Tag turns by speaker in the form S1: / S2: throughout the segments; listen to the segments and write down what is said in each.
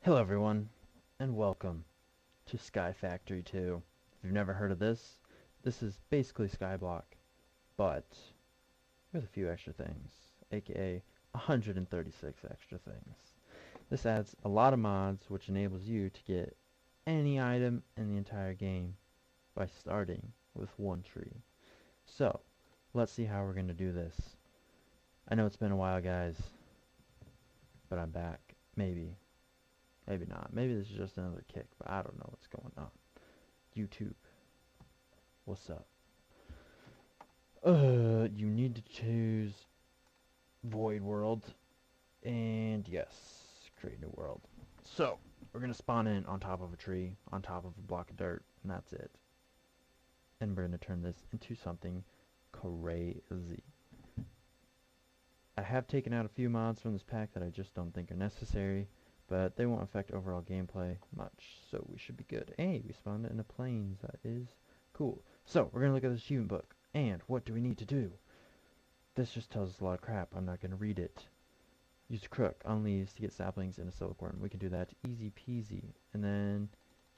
S1: Hello everyone, and welcome to Sky Factory 2. If you've never heard of this, this is basically Skyblock, but with a few extra things, aka 136 extra things. This adds a lot of mods, which enables you to get any item in the entire game by starting with one tree. So, let's see how we're going to do this. I know it's been a while, guys, but I'm back. Maybe. Maybe not. Maybe this is just another kick, but I don't know what's going on. YouTube, what's up? You need to choose Void World, and yes, create new world. So, we're gonna spawn in on top of a tree, on top of a block of dirt, and that's it. And we're gonna turn this into something crazy. I have taken out a few mods from this pack that I just don't think are necessary, but they won't affect overall gameplay much, so we should be good. Hey, we spawned in a plains. That is cool. So, we're going to look at this achievement book. And what do we need to do? This just tells us a lot of crap. I'm not going to read it. Use a crook on leaves to get saplings and a silkworm. We can do that easy peasy. And then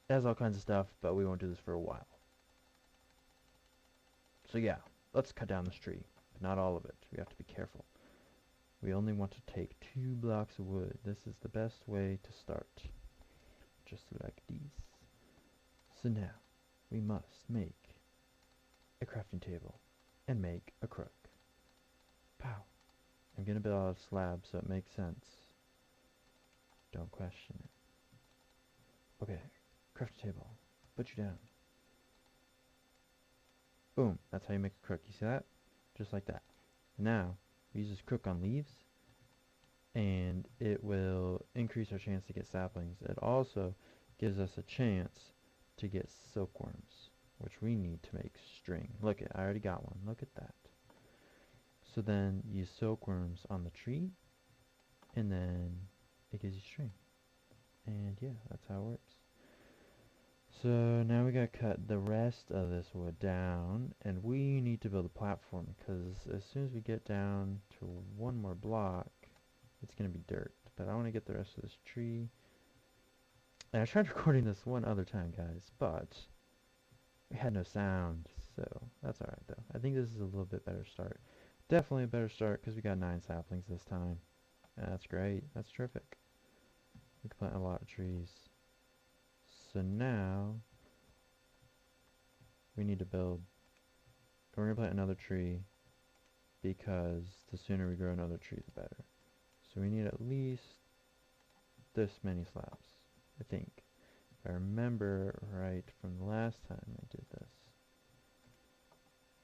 S1: it has all kinds of stuff, but we won't do this for a while. So yeah, let's cut down this tree. But not all of it. We have to be careful. We only want to take 2 blocks of wood. This is the best way to start. Just like these. So now, we must make a crafting table and make a crook. Pow. I'm gonna build out a slab so it makes sense. Don't question it. Okay, crafting table. Put you down. Boom. That's how you make a crook. You see that? Just like that. Now, we use this crook on leaves, and it will increase our chance to get saplings. It also gives us a chance to get silkworms, which we need to make string. Look, I already got one. Look at that. So then use silkworms on the tree, and then it gives you string. And yeah, that's how it works. So now we gotta cut the rest of this wood down, and we need to build a platform, because as soon as we get down to one more block, it's gonna be dirt. But I want to get the rest of this tree. And I tried recording this one other time, guys, but we had no sound, so that's alright though. I think this is a little bit better start. Definitely a better start, because we got 9 saplings this time. That's great. That's terrific. We can plant a lot of trees. So now we need to build. We're going to plant another tree, because the sooner we grow another tree, the better. So we need at least this many slabs, I think. If I remember right from the last time I did this.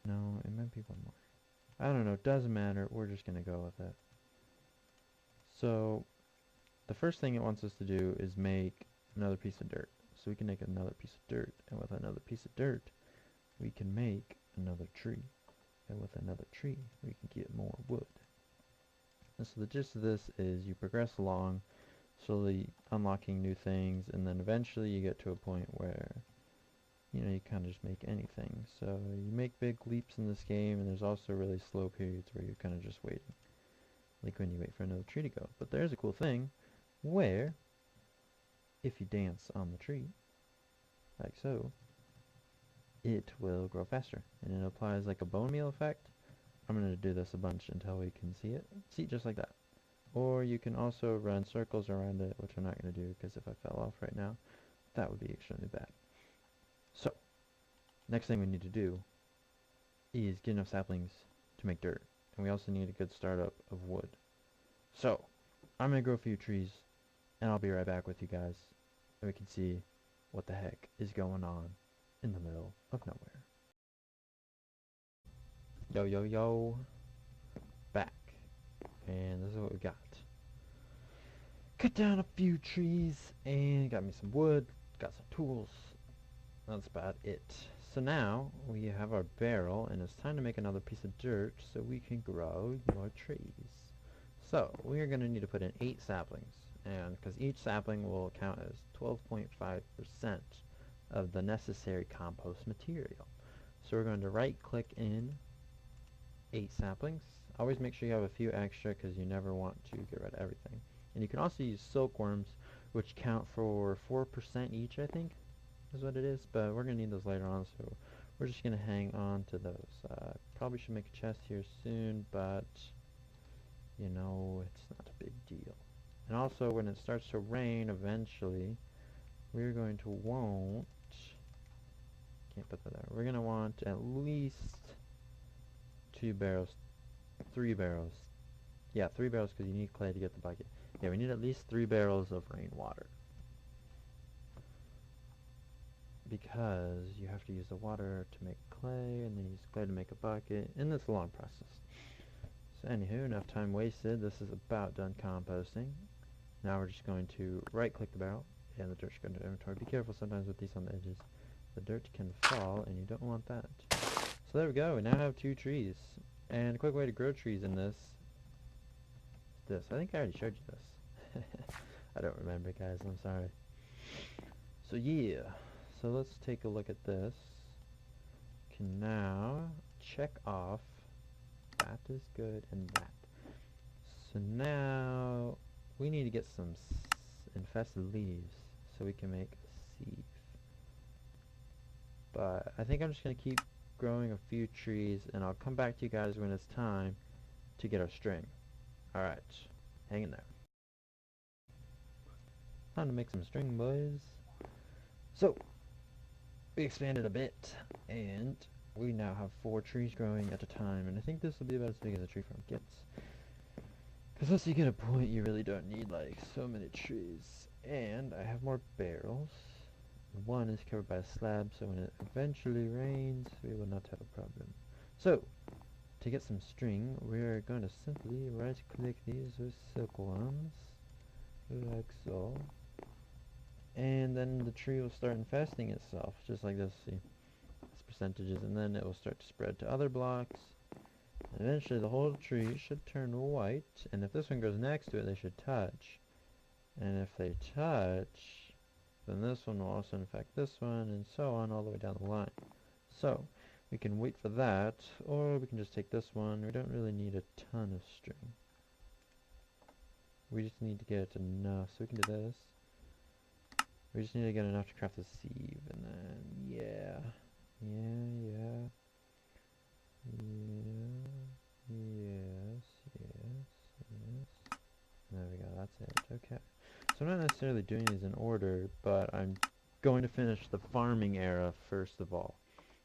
S1: No, it might be one more. I don't know, it doesn't matter. We're just going to go with it. So the first thing it wants us to do is make another piece of dirt. So we can make another piece of dirt, and with another piece of dirt, we can make another tree. And with another tree, we can get more wood. And so the gist of this is you progress along, slowly unlocking new things, and then eventually you get to a point where, you know, you kind of just make anything. So you make big leaps in this game, and there's also really slow periods where you're kind of just waiting. Like when you wait for another tree to go. But there's a cool thing where, if you dance on the tree, like so, it will grow faster. And it applies like a bone meal effect. I'm going to do this a bunch until we can see it. See, just like that. Or you can also run circles around it, which I'm not going to do, because if I fell off right now, that would be extremely bad. So, next thing we need to do is get enough saplings to make dirt. And we also need a good startup of wood. So, I'm going to grow a few trees, and I'll be right back with you guys, and we can see what the heck is going on in the middle of nowhere. Yo, yo, yo. Back. And this is what we got. Cut down a few trees, and got me some wood, got some tools. That's about it. So now, we have our barrel, and it's time to make another piece of dirt so we can grow more trees. So, we are going to need to put in 8 saplings, and because each sapling will count as 12.5% of the necessary compost material. So we're going to right click in 8 saplings. Always make sure you have a few extra, because you never want to get rid of everything. And you can also use silkworms, which count for 4% each, I think, is what it is. But we're going to need those later on, so we're just going to hang on to those. Probably should make a chest here soon, but, you know, it's not a big deal. And also, when it starts to rain eventually, we're going to want... Can't put that there. We're going to want at least 2 barrels, 3 barrels. Yeah, 3 barrels because you need clay to get the bucket. Yeah, we need at least 3 barrels of rainwater. Because you have to use the water to make clay, and then use clay to make a bucket, and it's a long process. So anywho, enough time wasted. This is about done composting. Now we're just going to right-click the barrel, and the dirt should go into inventory. Be careful sometimes with these on the edges. The dirt can fall, and you don't want that. So there we go. We now have 2 trees. And a quick way to grow trees in this is this. I think I already showed you this. I don't remember, guys. I'm sorry. So yeah. So let's take a look at this. Can now check off that is good and that. So now we need to get some infested leaves so we can make a sieve. But I think I'm just going to keep growing a few trees, and I'll come back to you guys when it's time to get our string. Alright, hang in there. Time to make some string, boys. So, we expanded a bit, and we now have 4 trees growing at a time, and I think this will be about as big as a tree farm gets. Because once you get a point, you really don't need, like, so many trees. And I have more barrels. One is covered by a slab, so when it eventually rains, we will not have a problem. So, to get some string, we're going to simply right-click these with silkworms, like so. And then the tree will start infesting itself, just like this, see? It's percentages, and then it will start to spread to other blocks. And eventually the whole tree should turn white, and if this one goes next to it, they should touch. And if they touch, then this one will also infect this one, and so on all the way down the line. So, we can wait for that, or we can just take this one. We don't really need a ton of string. We just need to get enough, so we can do this. We just need to get enough to craft the sieve, and then, yeah. There we go, that's it, okay. So I'm not necessarily doing these in order, but I'm going to finish the farming era first of all.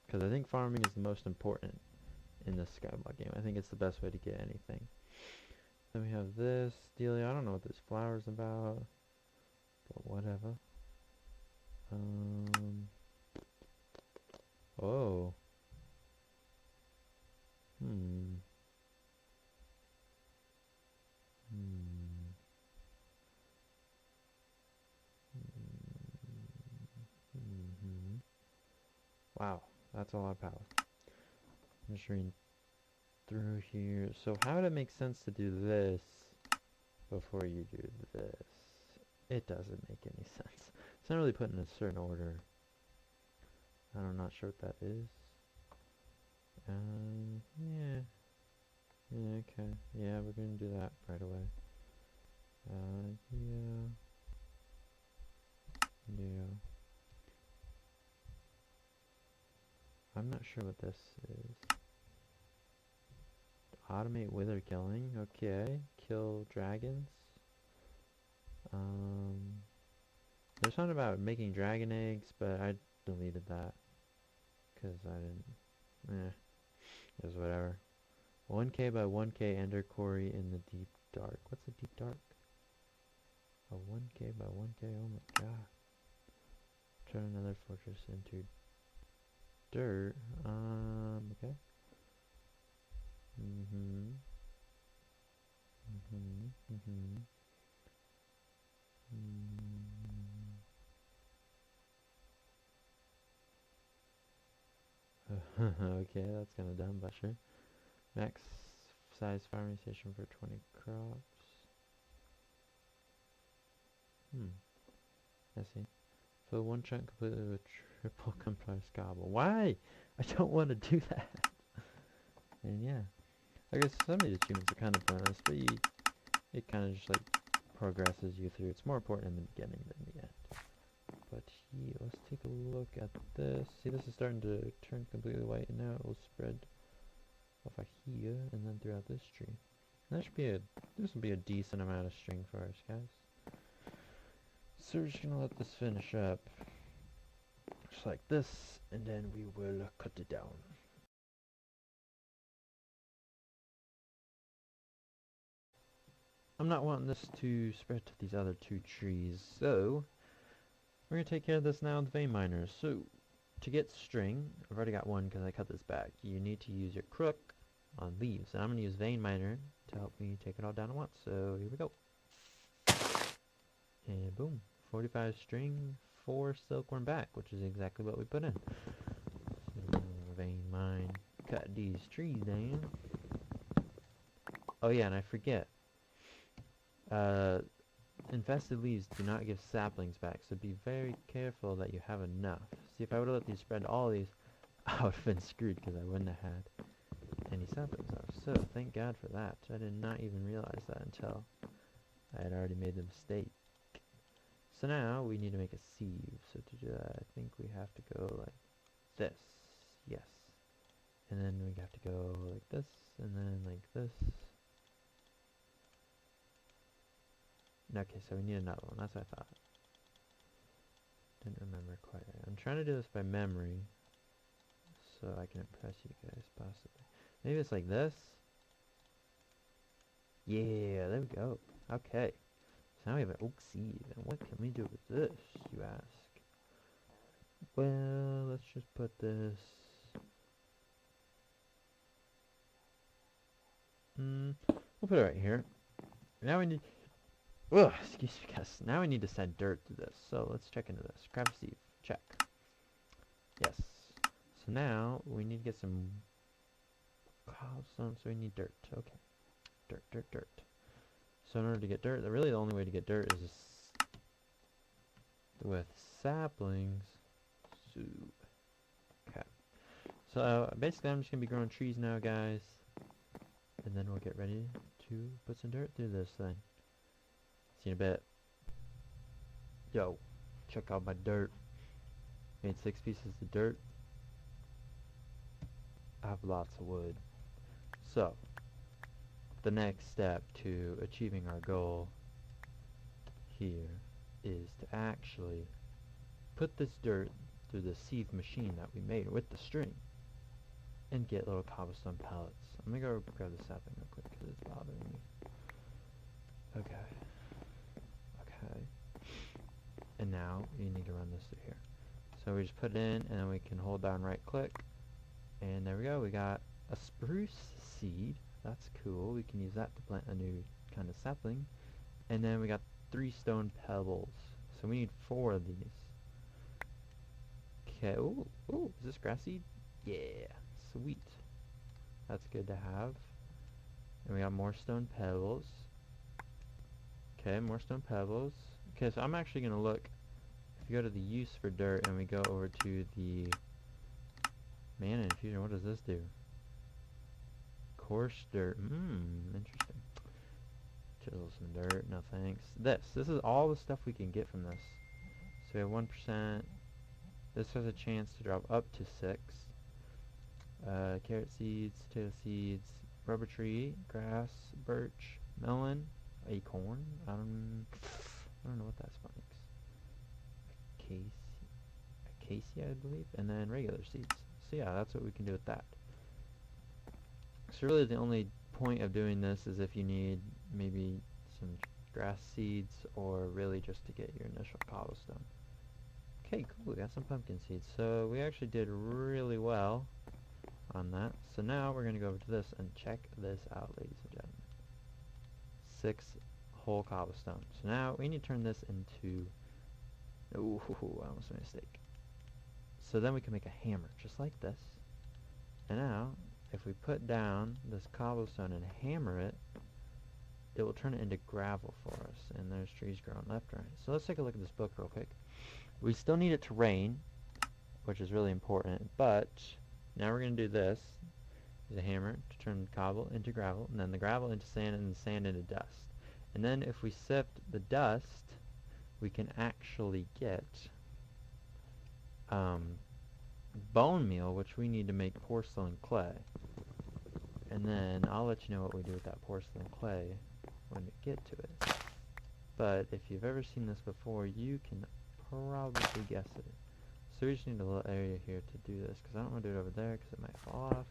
S1: Because I think farming is the most important in this Skyblock game. I think it's the best way to get anything. Then we have this dealie. I don't know what this flower's about, but whatever. Oh. Wow, that's a lot of power. I'm just reading through here. So how would it make sense to do this before you do this? It doesn't make any sense. It's not really put in a certain order. I'm not sure what that is. Yeah. Yeah, okay. Yeah, we're gonna do that right away. Yeah. I'm not sure what this is. Automate wither killing. Okay. Kill dragons. There's something about making dragon eggs, but I deleted that. Because I didn't... It was whatever. 1k by 1k ender quarry in the deep dark. What's the deep dark? A 1k by 1k, oh my god. Turn another fortress into dirt. Okay. Okay, that's kind of dumb, but sure. Max size farming station for 20 crops. I see. Fill one chunk completely with triple compressed cobble. Why? I don't want to do that. And yeah. I guess some of these achievements are kind of pointless, but it kind of just like progresses you through. It's more important in the beginning than the end. But here, let's take a look at this. See, this is starting to turn completely white, and now it will spread off of here and then throughout this tree. And that should be this will be a decent amount of string for us, guys. So we're just gonna let this finish up, just like this, and then we will cut it down. I'm not wanting this to spread to these other two trees, so we're going to take care of this now with vein miners. So, to get string, I've already got one because I cut this back. You need to use your crook on leaves. And I'm going to use vein miner to help me take it all down at once. So, here we go. And boom. 45 string, 4 silkworm back, which is exactly what we put in. So, vein mine. Cut these trees down. Oh yeah, and I forget. Infested leaves do not give saplings back, so be very careful that you have enough. See, if I would have let these spread all these, I would have been screwed because I wouldn't have had any saplings left. So, thank God for that. I did not even realize that until I had already made the mistake. So now, we need to make a sieve. So to do that, I think we have to go like this. Yes. And then we have to go like this, and then like this. Okay, so we need another one. That's what I thought. Didn't remember quite right. I'm trying to do this by memory, so I can impress you guys, possibly. Maybe it's like this? Yeah, there we go. Okay. So now we have an oak seed. And what can we do with this, you ask? Well, let's just put this... we'll put it right here. Now we need... Ugh, excuse me guys. Now we need to send dirt to this. So let's check into this. Craft sieve. Check. Yes. So now we need to get some cobblestone. So we need dirt. Okay. Dirt, dirt, dirt. So in order to get dirt, really the only way to get dirt is with saplings. So, okay. So basically I'm just going to be growing trees now, guys. And then we'll get ready to put some dirt through this thing. See you in a bit. Yo, check out my dirt. Made 6 pieces of dirt. I have lots of wood. So, the next step to achieving our goal here is to actually put this dirt through the sieve machine that we made with the string and get little cobblestone pellets. I'm gonna go grab the sapling real quick because it's bothering me. Okay. And now you need to run this through here. So we just put it in, and then we can hold down right click, and there we go. We got a spruce seed. That's cool. We can use that to plant a new kind of sapling. And then we got 3 stone pebbles. So we need 4 of these. Okay. Ooh, is this grass seed? Yeah, sweet. That's good to have. And we got more stone pebbles. Okay, more stone pebbles. Okay, so I'm actually going to look, if you go to the use for dirt and we go over to the mana infusion, what does this do? Coarse dirt. Interesting. Chisel some dirt, no thanks. This is all the stuff we can get from this. So we have 1%. This has a chance to drop up to 6. Carrot seeds, potato seeds, rubber tree, grass, birch, melon, acorn. I don't know what that makes. Acacia, I believe, and then regular seeds. So yeah, that's what we can do with that. So really the only point of doing this is if you need maybe some grass seeds or really just to get your initial cobblestone. Okay, cool, we got some pumpkin seeds. So we actually did really well on that. So now we're going to go over to this and check this out, ladies and gentlemen. 6 whole cobblestone. So now we need to turn this into... Ooh, I almost made a mistake. So then we can make a hammer, just like this. And now, if we put down this cobblestone and hammer it, it will turn it into gravel for us. And there's trees growing left and right. So let's take a look at this book real quick. We still need it to rain, which is really important, but now we're going to do this. Use a hammer to turn cobble into gravel, and then the gravel into sand, and the sand into dust. And then if we sift the dust, we can actually get bone meal, which we need to make porcelain clay. And then I'll let you know what we do with that porcelain clay when we get to it. But if you've ever seen this before, you can probably guess it. So we just need a little area here to do this, because I don't want to do it over there because it might fall off.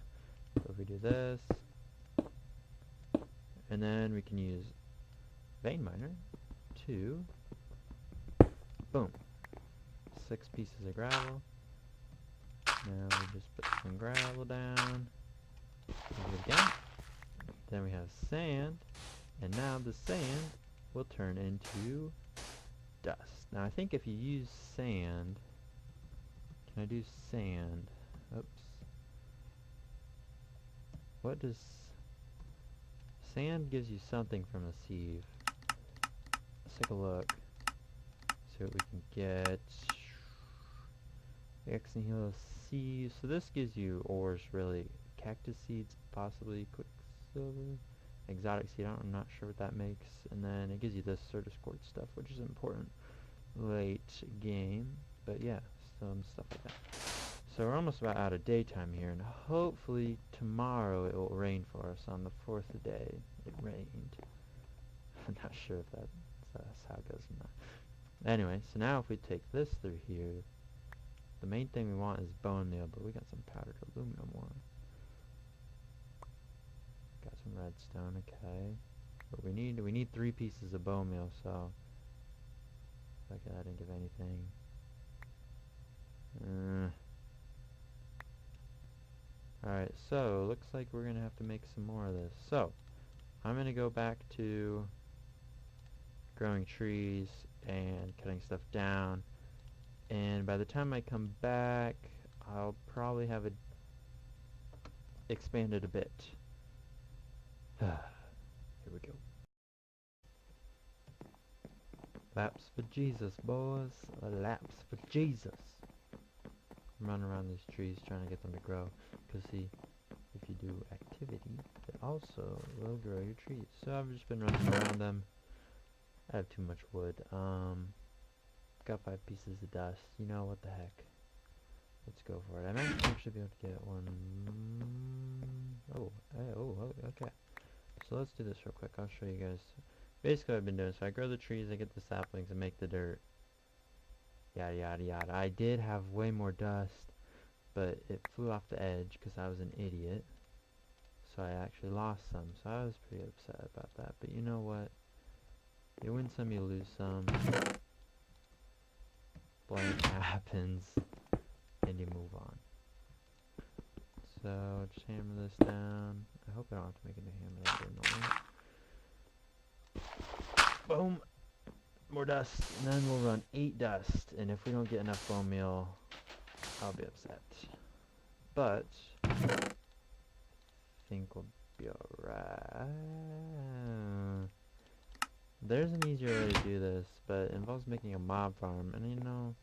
S1: So if we do this, and then we can use vein miner to, boom, 6 pieces of gravel. Now we just put some gravel down, do it again. Then we have sand, and now the sand will turn into dust. Now I think if you use sand, can I do sand? Oops. What does sand gives you something from a sieve? Let's take a look. See what we can get. Exnihilo seeds. So this gives you ores, really. Cactus seeds, possibly. Quicksilver. Exotic seed. I'm not sure what that makes. And then it gives you this Certus quartz stuff, which is important late game. But yeah, some stuff like that. So we're almost about out of daytime here, and hopefully tomorrow it will rain for us on the 4th day. It rained. I'm not sure if that's how it goes or not. Anyway, so now if we take this through here, the main thing we want is bone meal, but we got some powdered aluminum one. Got some redstone, okay. But we need 3 pieces of bone meal, so okay, I didn't give anything. Alright, so looks like we're gonna have to make some more of this. So I'm gonna go back to growing trees and cutting stuff down, and by the time I come back I'll probably have it expanded a bit. Here we go. Laps for Jesus, boys. Laps for Jesus. I'm running around these trees trying to get them to grow, because see, if you do activity, it also will grow your trees. So I've just been running around them. I have too much wood. Got 5 pieces of dust. You know, what the heck. Let's go for it. I might actually be able to get one. Okay. So let's do this real quick. I'll show you guys. Basically what I've been doing. So I grow the trees, I get the saplings, and make the dirt. Yada yada yada. I did have way more dust, but it flew off the edge because I was an idiot. So I actually lost some. So I was pretty upset about that. But you know what? You win some, you lose some. Blank happens, and you move on. So just hammer this down. I hope I don't have to make a new hammer. That'd be annoying. Boom. More dust, and then we'll run 8 dust. And if we don't get enough bone meal, I'll be upset. But I think we'll be alright. There's an easier way to do this, but it involves making a mob farm. And you know,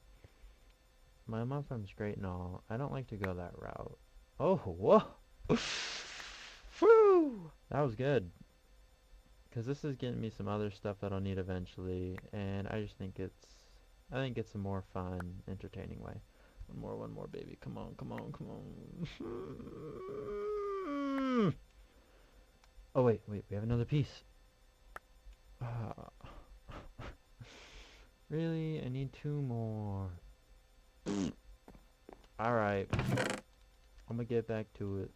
S1: my mob farm's great and all. I don't like to go that route. Oh, whoa! Woo! That was good. Because this is getting me some other stuff that I'll need eventually. And I just think it's a more fun, entertaining way. One more, baby. Come on, come on, come on. Oh, wait, we have another piece. Really? I need 2 more. Alright. I'm gonna get back to it.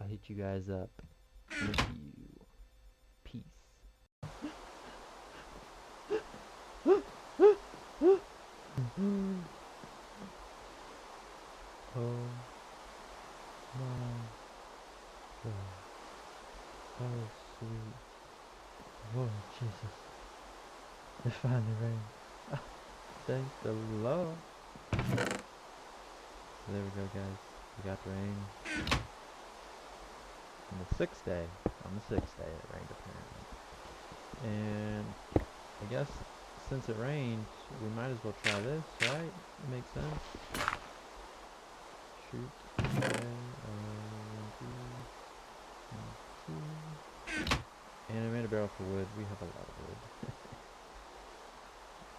S1: I'll hit you guys up in a few. Peace. Oh my God. Oh sweet. Lord Jesus. It finally rained. Thank the Lord. So there we go, guys. We got the rain. On the 6th day. On the 6th day it rained apparently. And I guess since it rained, we might as well try this, right? It makes sense. Shoot. Okay. 1, 2. And I made a barrel for wood. We have a lot of wood.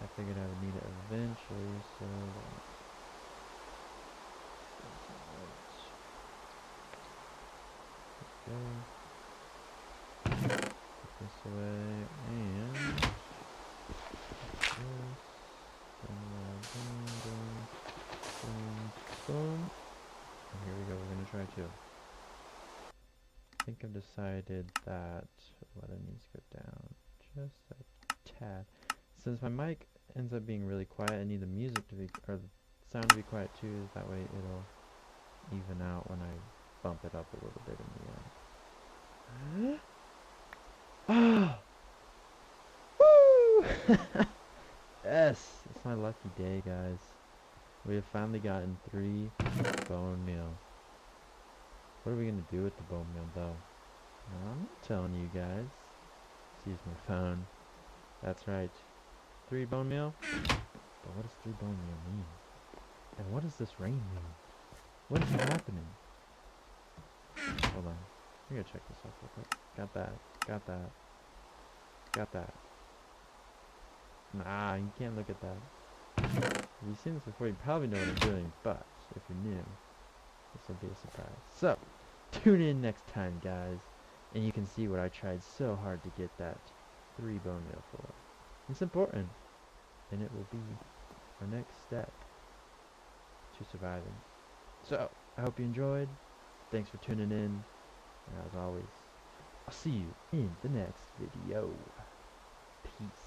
S1: I figured I would need it eventually, so go. Put this away and this. Boom, boom. And here we go. We're gonna try to. I think I've decided that it needs to go down just a tad. Since my mic ends up being really quiet, I need the music to be, or the sound to be quiet too. That way it'll even out when I bump it up a little bit in the end. Ah! Woo! Yes! It's my lucky day, guys. We have finally gotten 3 bone meal. What are we gonna do with the bone meal, though? I'm not telling you guys. Let's use my phone. That's right. 3 bone meal? But what does 3 bone meal mean? And what does this rain mean? What is happening? Hold on. I'm gonna check this out real quick. Got that. Got that. Got that. Nah, you can't look at that. If you've seen this before, you probably know what I'm doing, but if you're new, this will be a surprise. So, tune in next time, guys, and you can see what I tried so hard to get that 3 bone meal for. It's important, and it will be our next step to surviving. So, I hope you enjoyed. Thanks for tuning in, and as always, I'll see you in the next video. Peace.